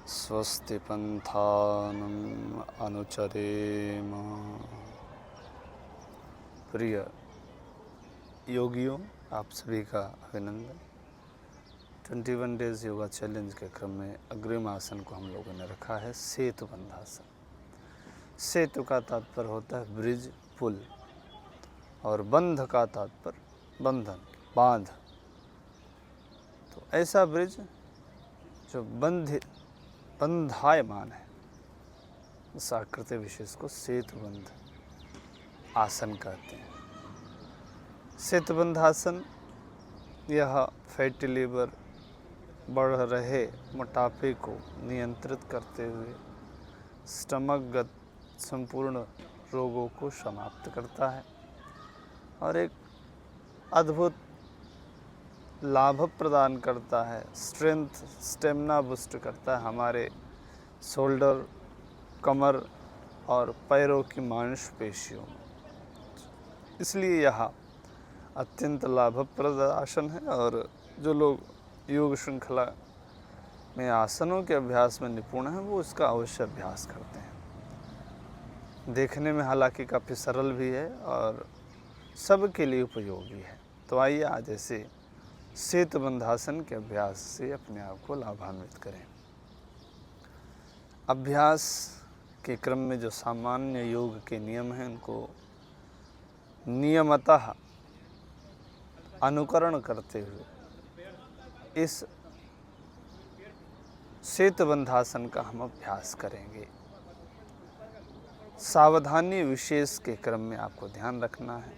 स्वस्ति पंथानम अनुचरेम। प्रिय योगियों, आप सभी का अभिनंदन। 21 डेज योगा चैलेंज के क्रम में अग्रिम आसन को हम लोगों ने रखा है सेतु बंधासन। सेतु का तात्पर्य होता है ब्रिज, पुल, और बंध का तात्पर्य बंधन, बांध। तो ऐसा ब्रिज जो बंधायमान है, उस आकृति विशेष को सेतुबंध आसन कहते हैं। सेतुबंधासन यह फैटी लीवर, बढ़ रहे मोटापे को नियंत्रित करते हुए स्टमकगत संपूर्ण रोगों को समाप्त करता है और एक अद्भुत लाभ प्रदान करता है। स्टेमिना बूस्ट करता है हमारे शोल्डर, कमर और पैरों की मांसपेशियों में। इसलिए यह अत्यंत लाभप्रद आसन है और जो लोग योग श्रृंखला में आसनों के अभ्यास में निपुण हैं वो इसका अवश्य अभ्यास करते हैं। देखने में हालांकि काफ़ी सरल भी है और सबके लिए उपयोगी है। तो आइए आज ऐसे सेतुबंधासन के अभ्यास से अपने आप को लाभान्वित करें। अभ्यास के क्रम में जो सामान्य योग के नियम हैं उनको नियमतः अनुकरण करते हुए इस सेतुबंधासन का हम अभ्यास करेंगे। सावधानी विशेष के क्रम में आपको ध्यान रखना है।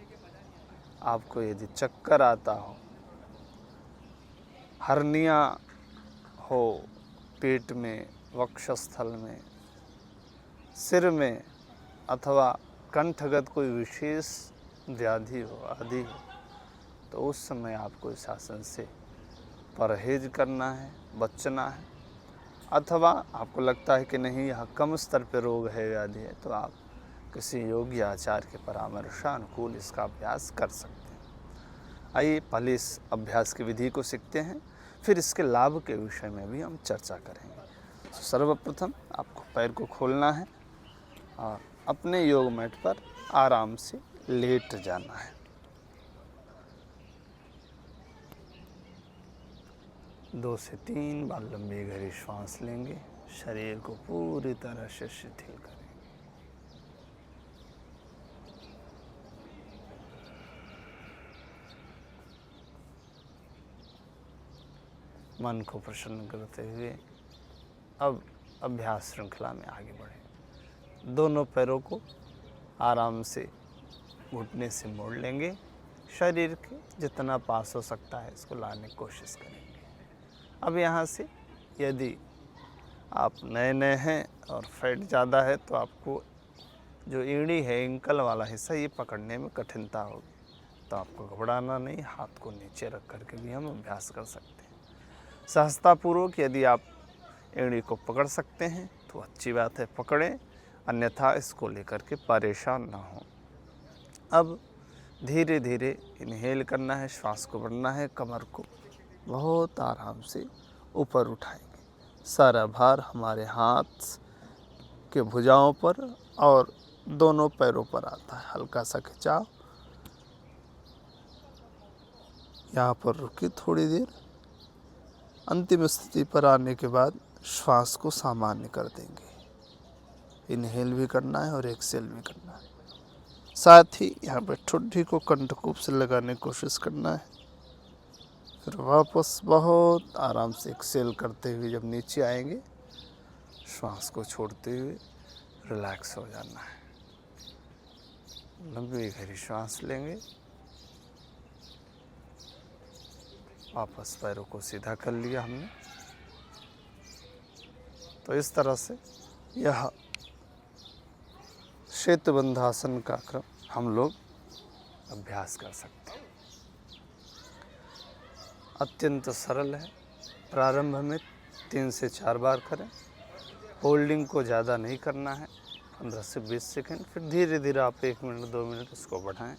आपको यदि चक्कर आता हो, हर्निया हो पेट में, वक्षस्थल में, सिर में अथवा कंठगत कोई विशेष व्याधि हो आदि हो, तो उस समय आपको इस आसन से परहेज करना है, बचना है। अथवा आपको लगता है कि नहीं यह कम स्तर पर रोग है, व्याधि है, तो आप किसी योगी आचार्य के परामर्शानुकूल इसका अभ्यास कर सकते हैं। आइए पहले इस अभ्यास की विधि को सीखते हैं, फिर इसके लाभ के विषय में भी हम चर्चा करेंगे। तो सर्वप्रथम आपको पैर को खोलना है और अपने योग मैट पर आराम से लेट जाना है। 2 से 3 बार लंबी गहरी श्वास लेंगे। शरीर को पूरी तरह से शिथिल करेंगे। मन को प्रसन्न करते हुए अब अभ्यास श्रृंखला में आगे बढ़ें। दोनों पैरों को आराम से घुटने से मोड़ लेंगे। शरीर के जितना पास हो सकता है इसको लाने की कोशिश करेंगे। अब यहाँ से यदि आप नए हैं और फैट ज़्यादा है तो आपको जो एड़ी है, एंकल वाला हिस्सा, ये पकड़ने में कठिनता होगी, तो आपको घबराना नहीं। हाथ को नीचे रख करके भी हम अभ्यास कर सकते हैं। सहजतापूर्वक यदि आप एड़ी को पकड़ सकते हैं तो अच्छी बात है, पकड़ें, अन्यथा इसको लेकर के परेशान ना हो। अब धीरे धीरे इनहेल करना है, श्वास को बढ़ना है। कमर को बहुत आराम से ऊपर उठाएंगे। सारा भार हमारे हाथ के भुजाओं पर और दोनों पैरों पर आता है। हल्का सा खिंचाव। यहाँ पर रुकिए थोड़ी देर। अंतिम स्थिति पर आने के बाद श्वास को सामान्य कर देंगे। इनहेल भी करना है और एक्सेल भी करना है। साथ ही यहाँ पर ठुड्डी को कंठकूप से लगाने की कोशिश करना है। फिर वापस बहुत आराम से एक्सेल करते हुए जब नीचे आएंगे, श्वास को छोड़ते हुए रिलैक्स हो जाना है। लंबी गहरी श्वास लेंगे। वापस पैरों को सीधा कर लिया हमने। तो इस तरह से यह सेतुबंधासन का क्रम हम लोग अभ्यास कर सकते हैं। अत्यंत सरल है। प्रारंभ में 3 से 4 बार करें। होल्डिंग को ज़्यादा नहीं करना है, 15 से 20 सेकंड। फिर धीरे धीरे आप 1 मिनट 2 मिनट इसको बढ़ाएं।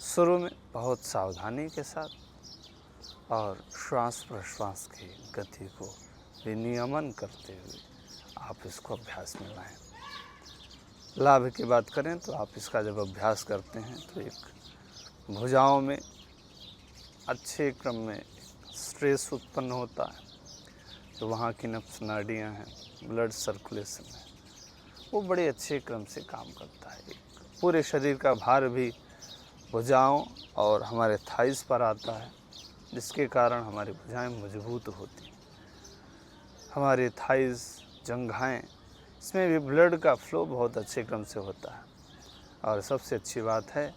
शुरू में बहुत सावधानी के साथ और श्वास प्रश्वास की गति को विनियमन करते हुए आप इसको अभ्यास में लाएं। लाभ की बात करें तो आप इसका जब अभ्यास करते हैं तो एक भुजाओं में अच्छे क्रम में स्ट्रेस उत्पन्न होता है, तो वहाँ की नस नाड़ियाँ हैं, ब्लड सर्कुलेशन है, वो बड़े अच्छे क्रम से काम करता है। पूरे शरीर का भार भी भुजाओं और हमारे थाइस पर आता है, जिसके कारण हमारी भुजाएं मजबूत होती हैं। हमारे थाइस, जंघाएं, इसमें भी ब्लड का फ्लो बहुत अच्छे क्रम से होता है। और सबसे अच्छी बात है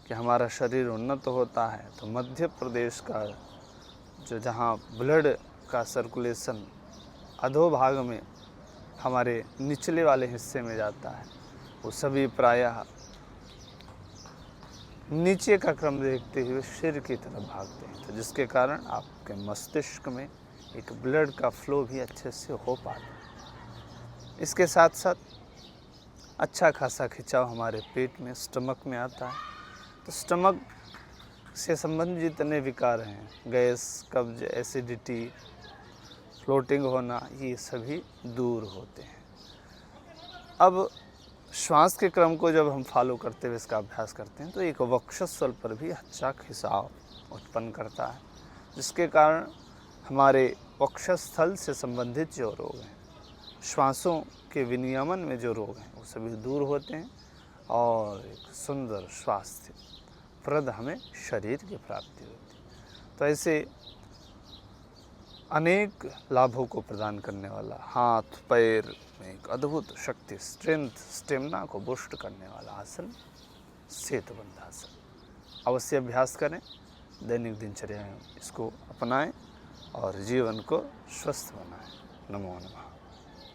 कि हमारा शरीर उन्नत होता है तो मध्य प्रदेश का जो जहाँ ब्लड का सर्कुलेशन अधोभाग में हमारे निचले वाले हिस्से में जाता है, वो सभी प्रायः नीचे का क्रम देखते हुए सिर की तरफ भागते हैं, तो जिसके कारण आपके मस्तिष्क में एक ब्लड का फ्लो भी अच्छे से हो पाता है। इसके साथ साथ अच्छा खासा खिंचाव हमारे पेट में, स्टमक में आता है, तो स्टमक से संबंधित जितने विकार हैं, गैस, कब्ज, एसिडिटी, फ्लोटिंग होना, ये सभी दूर होते हैं। अब श्वास के क्रम को जब हम फॉलो करते हुए इसका अभ्यास करते हैं तो एक वक्षस्थल पर भी अच्छा खिंचाव उत्पन्न करता है, जिसके कारण हमारे वक्षस्थल से संबंधित जो रोग हैं, श्वासों के विनियमन में जो रोग हैं, वो सभी दूर होते हैं और एक सुंदर स्वास्थ्य प्रद हमें शरीर की प्राप्ति होती है। तो ऐसे अनेक लाभों को प्रदान करने वाला, हाथ पैर में एक अद्भुत शक्ति, स्ट्रेंथ, स्टेमिना को बूस्ट करने वाला आसन सेतुबंध आसन। अवश्य अभ्यास करें, दैनिक दिनचर्या में इसको अपनाएं और जीवन को स्वस्थ बनाएं। नमो नमः।